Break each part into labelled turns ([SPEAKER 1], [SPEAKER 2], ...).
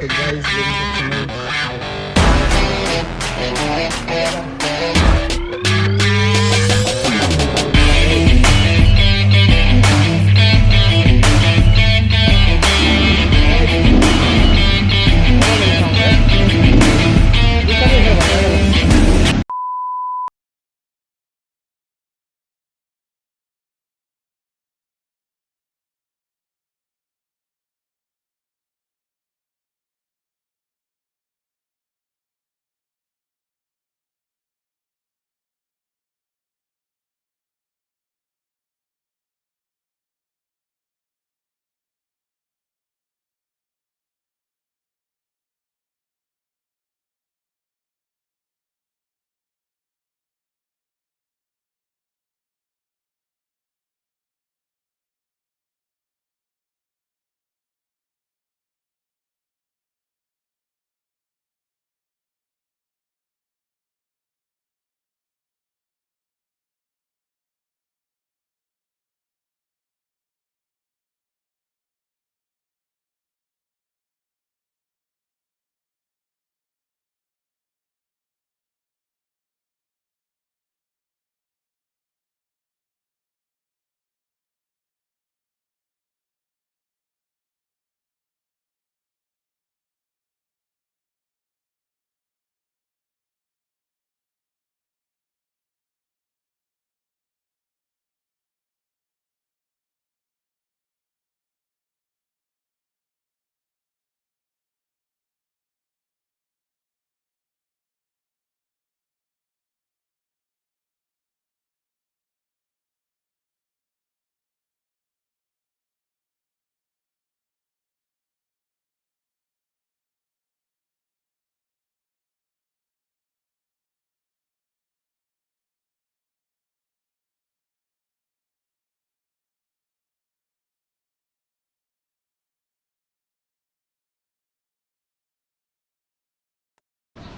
[SPEAKER 1] Guys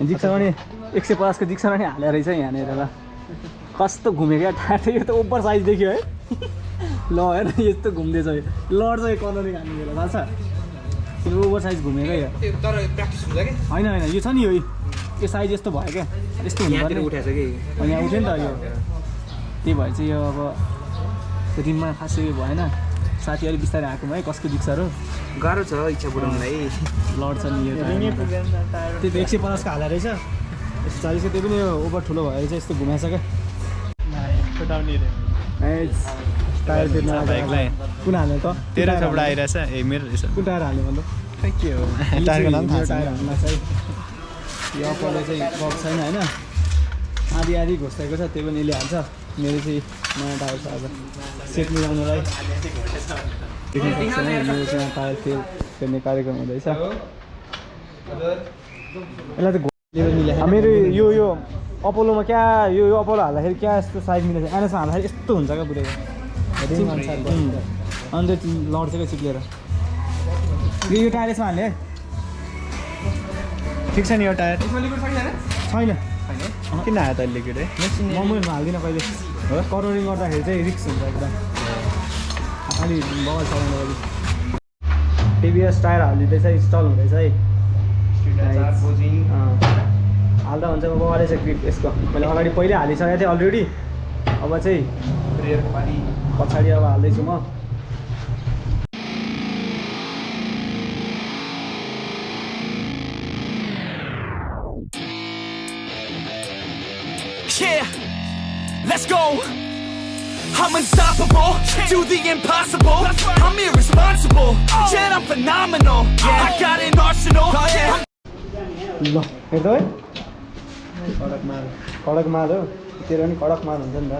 [SPEAKER 1] जिक्सा पनि 150 को जिक्सा पनि हालेर रहेछ यहाँनिर ल कस्तो घुमेको टायर थियो यो त ओभर साइज देखियो है ल हेर यस्तो घुम्दैछ यो लड्छ यो कर्नरिङ हान्ने बेला थाहा छ यो ओभर साइज घुमेको यो
[SPEAKER 2] तर प्र्याक्टिस हुन्छ कि
[SPEAKER 1] होइन यो छ नि यो साइज यस्तो भयो क्या यस्तो हुनु
[SPEAKER 2] उठाएको छ कि
[SPEAKER 1] यहाँ उठ्यो नि त यो त्यही भएर चाहिँ यो अब रिममा खासै उयो भएन साथी अलिक बिस्तारै आएकोमा है कसको जिक्साहरू
[SPEAKER 2] गाह्रो छ इच्छा पुऱ्याउनलाई
[SPEAKER 1] लड्छ नि यो त्यो 150 को हालेर रहेछ 40 त्यो पनि ओभर ठुलो भएर चाहिँ यस्तो घुमाएछ क्या टायर फेर्नु कुन हाल्ने त
[SPEAKER 3] 13 सबडा आइरहेछ ए मेरो रहेछ
[SPEAKER 1] कुन टायर हाल्ने भन्दा
[SPEAKER 3] के हो टायरको नाम थाहा
[SPEAKER 1] टायर हाल्न चाहिँ यो अपरले चाहिँ गफ छैन होइन आधी आधी घोस्ताएको छ त्यो पनि यसले हाल्छ मेरो चाहिँ नयाँ टायर छ आज सेट मिलाउनुलाई देख्न सक्छ मेरो चाहिँ टायर फेर्ने कार्यक्रम हुँदैछ यसलाई त मेरो यो अपोलोमा क्या यो अपोलो हाल्दाखेरि क्या यस्तो साइज मिलेको छ एनएसमा हाल्दाखेरि यस्तो हुन्छ क्या बुढेको अन्त लड्छ क्या चिप्लेर यो टायर यसमा हाल्ने है
[SPEAKER 3] ठिक छ नि यो टायर
[SPEAKER 1] छैन
[SPEAKER 3] किन आयो त लिक्विड है
[SPEAKER 1] मोबाइलमा हाल्दिनँ कहिले हो कर्नरिङ गर्दाखेरि चाहिँ रिस्क हुन्छ एकदम अलि बगल चलाउनु लागि टिभीएस टायर हालिँदैछ इन्स्टल हुँदैछ है हाल्दा हुन्छ बगाले छ ग्रिप यसको मैले अगाडि पहिल्यै हालिसकेको थिएँ अलरेडी अब चाहिँ पछाडि अब हाल्दैछु म
[SPEAKER 4] Yeah, let's go. I'm unstoppable, do the impossible. I'm irresponsible, yet I'm phenomenal. I got an arsenal.
[SPEAKER 1] ल हेर्दै कडक माल हो तेरो पनि कडक माल हुन्छ नि त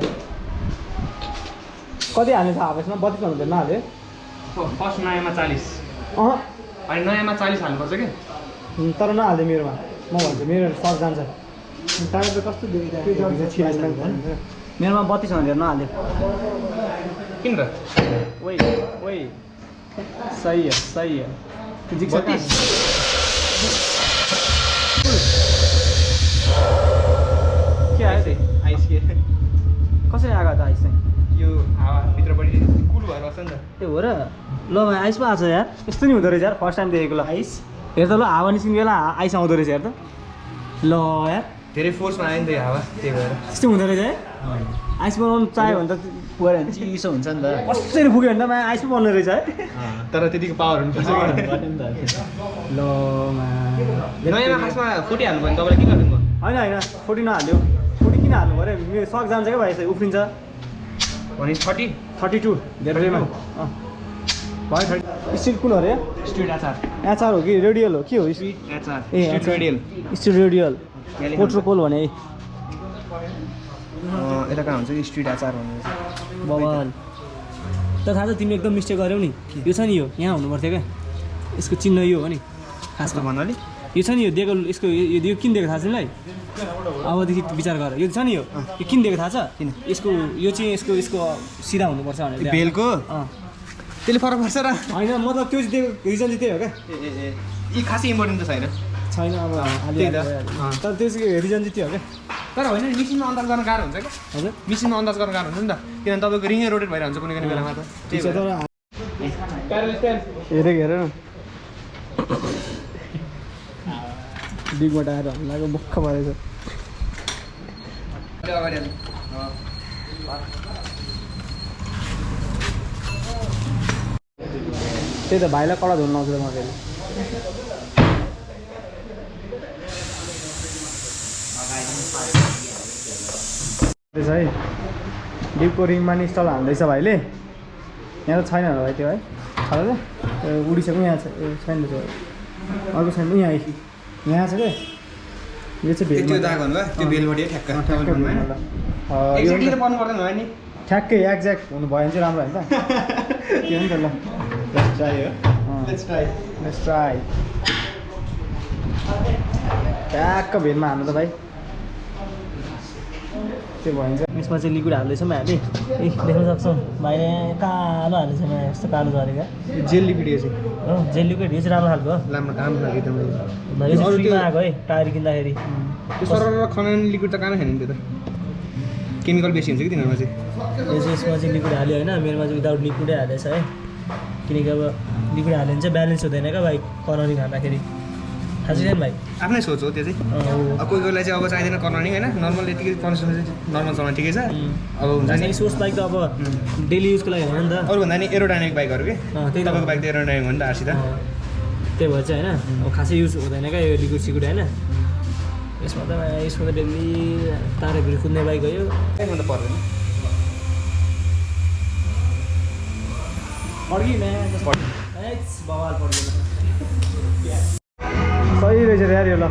[SPEAKER 1] कति हाल्ने छ हाफेसमा 32 हुँदैन नहाले
[SPEAKER 2] फर्स्ट नयाँमा 40 अनि नयाँमा 40 हाल्नुपर्छ कि
[SPEAKER 1] तर नहाल्दै मेरोमा म भन्छु मेरो सर्ट जान्छ टायर त कस्तो मेरोमा 32 भनेर नहाल्यो
[SPEAKER 2] किन र
[SPEAKER 1] ओइ सही है फिजिक्स 32 के आयो त्यही
[SPEAKER 2] आइस के
[SPEAKER 1] कसरी आएको त आइस चाहिँ
[SPEAKER 2] यो हावा भित्रपट्टि कुल भएर बस्छ नि त
[SPEAKER 1] ए हो र ल भाइ आइस पो आएको छ यार यस्तो नि हुँदो रहेछ यार फर्स्ट टाइम देखेको ल आइस हेर त ल हावा निस्किने बेला आइस आउँदो रहेछ हेर त ल यार
[SPEAKER 2] धेरै फोर्समा आयो नि त हावा त्यही भएर
[SPEAKER 1] त्यस्तो हुँदो रहेछ है आइस बनाउनु चाह्यो भने त पुगेर
[SPEAKER 3] चिसो हुन्छ नि त
[SPEAKER 1] कसरी पुग्यो भने त आइस पो बन्ने रहेछ है
[SPEAKER 2] तर त्यतिको पावर हुनुपर्छ
[SPEAKER 1] ल
[SPEAKER 2] नयाँमा खासमा 40 हाल्नु भयो तपाईँले किन हाल्नु
[SPEAKER 1] होइन होइन 40 नहाल्यो 40 किन हाल्नु पऱ्यो मेरो सक जान्छ क्या भाइ उफ्रिन्छ
[SPEAKER 2] भने 30
[SPEAKER 1] 32 धेरैमा भयो 30 स्टिल कुन हो अरे
[SPEAKER 2] स्ट्रिट आचार
[SPEAKER 1] एचआर हो कि रेडियल हो के हो
[SPEAKER 2] आचार
[SPEAKER 1] ए
[SPEAKER 2] स्ट्रिट रेडियल
[SPEAKER 1] स्टिल रेडियल पोट्रोकोल भने
[SPEAKER 2] यता कहाँ हुन्छ कि स्ट्रिट आचार भन्ने
[SPEAKER 1] बवाल त थाहा छ तिमी एकदम मिस्टेक गर्यौ नि यो छ नि यो यहाँ हुनुपर्थ्यो क्या यसको चिन्ह यो हो नि
[SPEAKER 2] खास त भन्नाले
[SPEAKER 1] यो छ नि यो दिएको यसको यो किन दिएको थाहा छ तिमीलाई अबदेखि विचार गर यो छ नि यो किन दिएको थाहा छ किन यसको यो चाहिँ यसको सिधा हुनुपर्छ भनेर
[SPEAKER 2] बेलको त्यसले फरक पर्छ र
[SPEAKER 1] होइन मतलब त्यो चाहिँ दिएको रिजन चाहिँ त्यही हो क्या
[SPEAKER 2] यी खासै इम्पोर्टेन्ट त छैन
[SPEAKER 1] अब तर त्यो चाहिँ रिजन चाहिँ त्यो हो क्या
[SPEAKER 2] तर होइन मिसिनमा अन्दाज गर्न गाह्रो हुन्छ क्या
[SPEAKER 1] हजुर
[SPEAKER 2] मिसिनमा अन्दाज गर्न गाह्रो हुन्छ नि त किनभने तपाईँको रिङै रोटेट भइरहन्छ कुनै कुनै बेलामा त
[SPEAKER 1] हेरेको हेर न डिगबाट आएर लाग्यो बक्ख परेछ त्यही त भाइलाई कडा धुन लाउँछु म फेरि है डिपको रिङमा नि स्टल हाल्दैछ भाइले यहाँ त छैन होला भाइ त्यो है छ त उडिसक्यो यहाँ छैन रहेछ अर्को छैन यहाँ यहाँ छ क्या यो चाहिँ
[SPEAKER 2] त्यो दाग भन्नुभयो त्यो बेलबडी ठ्याक्क एक्ज्याक्टली त पर्नु पर्दैन होला नि
[SPEAKER 1] ठ्याक्कै एक्ज्याक्ट हुनु भयो भने चाहिँ राम्रो होइन त के हो नि त ल
[SPEAKER 2] लेट्स ट्राई हो
[SPEAKER 1] लेट्स ट्राई ट्याक्क भेनमा हाल्नु त भाइ त्यो भयो भने चाहिँ यसमा चाहिँ लिक्विड हाल्दैछौँ हामीले ए देख्न सक्छौँ भाइले कालो हाल्दैछ म यस्तो कालो झरेको
[SPEAKER 2] जेल लिक्विड यो चाहिँ
[SPEAKER 1] हो जेल लिक्विड यो चाहिँ राम्रो खालको
[SPEAKER 2] राम्रो राम्रो लाग्यो एकदमै
[SPEAKER 1] यो चाहिँ फ्रीमा आएको है टायर किन्दाखेरि
[SPEAKER 2] त्यो सरर खनाउने लिक्विड त कहाँ छैन नि त्यो त केमिकल बेसी हुन्छ कि तिनीहरूमा चाहिँ
[SPEAKER 1] यो चाहिँ यसमा चाहिँ लिक्विड हाल्यो होइन मेरोमा चाहिँ विदाउट लिक्विडै हालेछ है किनकि अब लिक्विड हाल्यो भने चाहिँ ब्यालेन्स हुँदैन क्या भाइ कर्नरिङ खाँदाखेरि थाहा छैन भाइ
[SPEAKER 2] आफ्नै सोच हो त्यो चाहिँ अब कोही कोहीलाई चाहिँ अब चाहिँदैन कर्नरिङ होइन नर्मल यतिकै कन्सुमेसन नर्मल चलाउन ठिकै छ अब हुन्छ नि
[SPEAKER 1] सोच बाइक त अब डेली युजको लागि होइन नि त
[SPEAKER 2] अरूभन्दा नि एरोडाइनामिक बाइकहरू के
[SPEAKER 1] त्यही
[SPEAKER 2] तपाईँको बाइक त एरोडाइनामिक हो नि त आरसी त
[SPEAKER 1] त्यही भएर चाहिँ होइन अब खासै युज हुँदैन क्या यो लिक्विड सिक्विड होइन यसमा त डेली तारहरू कुद्ने बाइक हो यो
[SPEAKER 2] कहीँ त पर्दैन
[SPEAKER 1] सही रहेछ यार यो ल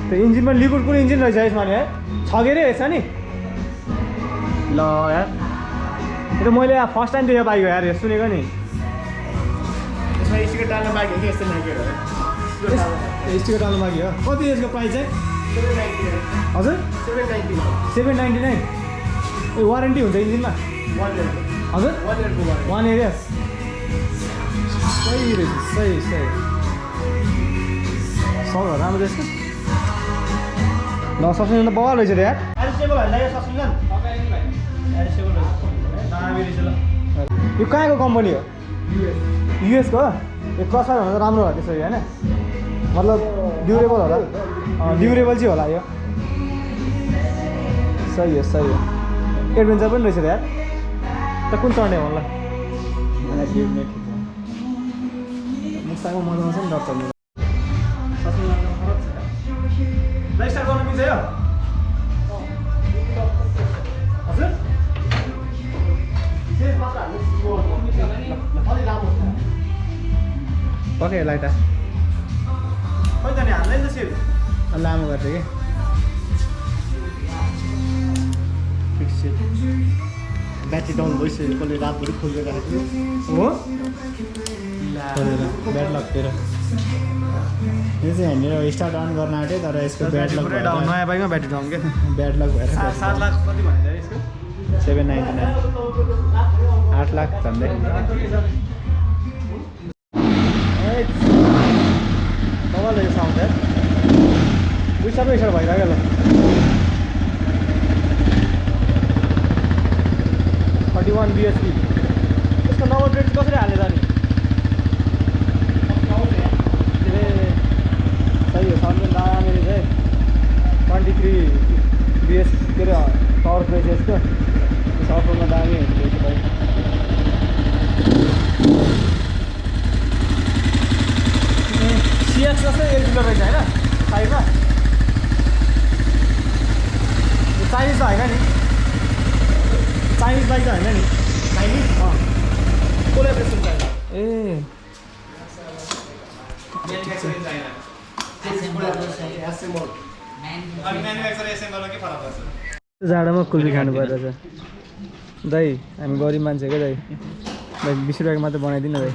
[SPEAKER 1] त्यो इन्जिनमा लिक्विड कुन इन्जिन रहेछ यसमा नि है छ के अरे यसमा नि ल यार यो त मैले फर्स्ट टाइम देखेँ बाइक हो यार यो सुनेको नि
[SPEAKER 2] यसमा स्टिकर टाल्ने बाइक हो कि यस्तो नाइकीहरू
[SPEAKER 1] स्टिकर टाल्नु बाँकी हो कति यसको प्राइस चाहिँ हजुर 799 ए वारेन्टी हुन्छ इन्जिनमा हजुर 1 इयर्स सही रहेछ सही सर राम्रो रहेछ ल सस्पेन्सन त बवाल रहेछ यार एडिसेबल होइन यो सस्पेन्सन एडिसेबल रहेछ दामी रहेछ ल यो कहाँको कम्पनी हो युएसको हो यो क्रसर भन्दा त राम्रो होला त्यसो होइन मतलब ड्युरेबल होला ड्युरेबल चाहिँ होला यो सही हो एडभेन्चर पनि रहेछ त यार त कुन चढ्ने हो मलाई मुस्ताको मजा आउँछ नि डक्टर स्टार्ट गर्नु मिल्छ यो हजुर
[SPEAKER 2] पक्कै लाइट
[SPEAKER 1] खै त नि हाल्दै नि त सेल
[SPEAKER 2] लामो गर्छ कि
[SPEAKER 3] ब्याट्री डाउन भइसक्यो कसले रातभरि खोलेर राखेको
[SPEAKER 1] हो
[SPEAKER 3] ब्याड लक तेरो यो चाहिँ हामीले स्टार्ट अन गर्न आँट्यो तर यसको ब्याड लक
[SPEAKER 1] डाउन नयाँ बाइकमा ब्याट्री डाउन क्या
[SPEAKER 3] ब्याड लक भएर
[SPEAKER 1] 7 लाख कति भनेर यसको
[SPEAKER 3] 799 8 लाख झन्डै
[SPEAKER 1] बवाल रहेछ साउन्ड यार दुई सबै स्टार्ट भइरहेको ल 31 बिएसपी यसको नम्बर प्लेट कसरी हाल्ने त नि डिलर रहेछ होइन साइडमा चाइनिज त होइन नि चाइनिज बाइक त होइन नि चाइनिज कोलाब्रेसन चाहिन्छ ए जाडोमा कुल्फी खानु पर्दछ दाइ हामी गरिब मान्छे क्या दाइ 20 रुपियाँको मात्र बनाइदिनु दाइ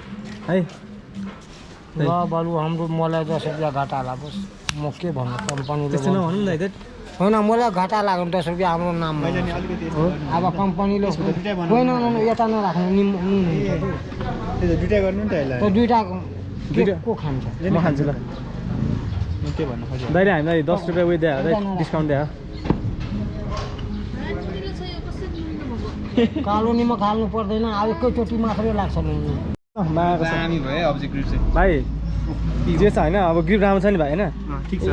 [SPEAKER 1] है
[SPEAKER 5] ल बरु हाम्रो मलाई 10 रुपियाँ घाटा लागोस् म के भन्नु कम्पनीले
[SPEAKER 1] त्यस्तो नभन्नु नि दाइ त
[SPEAKER 5] होइन मलाई घाटा लाग्यो 10 रुपियाँ हाम्रो नाम अब कम्पनीले होइन यता नराख्नु
[SPEAKER 3] दुइटा गर्नु नि त यसलाई
[SPEAKER 5] दुईटा को खान्छ
[SPEAKER 1] म खान्छु ल
[SPEAKER 3] म के भन्नु खोजेँ
[SPEAKER 1] दाइले हामीलाई 10 रुपियाँ उयो दियो दाइ डिस्काउन्ट दियो
[SPEAKER 5] कालो निमक हाल्नु पर्दैन अब एकैचोटि मात्रै लाग्छ नि
[SPEAKER 2] दामी भयो अब्जेक्ट ग्रिप चाहिँ
[SPEAKER 1] भाइ जे छ होइन अब ग्रिप राम्रो छ नि भाइ होइन
[SPEAKER 2] ठिक छ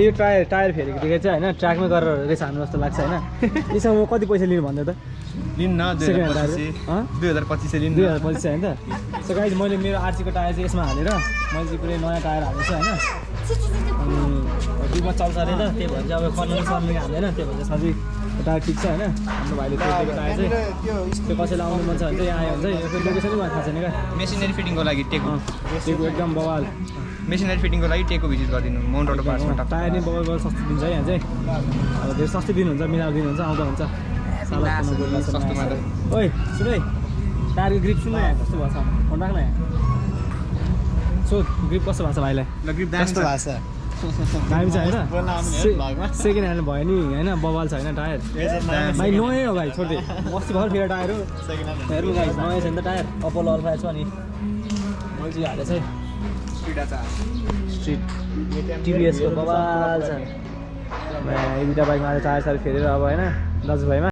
[SPEAKER 1] यो टायर फेरेको देखेर चाहिँ होइन ट्र्याकमै गरेर रेस हान्नु जस्तो लाग्छ होइन यसमा म कति पैसा लिनु भन्दै त
[SPEAKER 2] लिनु न 2025 लिनु
[SPEAKER 1] 2025 होइन त सो गाइज मैले मेरो आरसीको टायर चाहिँ यसमा हालेर मैले चाहिँ पुरै नयाँ टायर हालेको छु होइन अनि दुईमा चल्छ अरे त त्यही भएर चाहिँ अब कर्नर सर्ने हाल्दैन त्यही भएर यसमा चाहिँ टायर ठिक छ होइन हाम्रो भाइले फेरेको टायर चाहिँ त्यो कसैलाई आउनु मन छ भने चाहिँ आयो भने चाहिँ यो लोकेसनै मलाई थाहा छैन क्या
[SPEAKER 2] मेसिनरी फिटिङको लागि टेको
[SPEAKER 1] एकदम बवाल
[SPEAKER 2] मेसिनरी फिटिङको लागि टेको भिजिट गरिदिनु माउन्ट रोड पार्ट्समा
[SPEAKER 1] टायर नि बवाल सस्तो दिन्छ है यहाँ चाहिँ अब धेरै सस्तो दिनुहुन्छ मिलाएर दिनुहुन्छ आउँदा हुन्छ सस्तोमा ओइ सुन है टायरको ग्रिप सुन्नु यहाँ कस्तो भएको छ फोन राख्न यहाँ सो ग्रिप कस्तो भएको छ भाइलाई
[SPEAKER 2] ल ग्रिप
[SPEAKER 3] कस्तो भएको छ
[SPEAKER 1] दामी छ होइन सेकेन्ड ह्यान्ड भयो नि होइन बवाल छ होइन टायर भाइ नयाँ हो भाइ छोड्दै अस्ति भर फेरि टायर हो हेर्नु भाइ नयाँ छ नि त टायर अपोलो अल्फा छ नि मैले चाहिँ हालेको चाहिँ स्ट्रिट टिभीएसको बवाल छ यो दुइटा बाइकमा टायर सायर फेरेर अब होइन दाजुभाइमा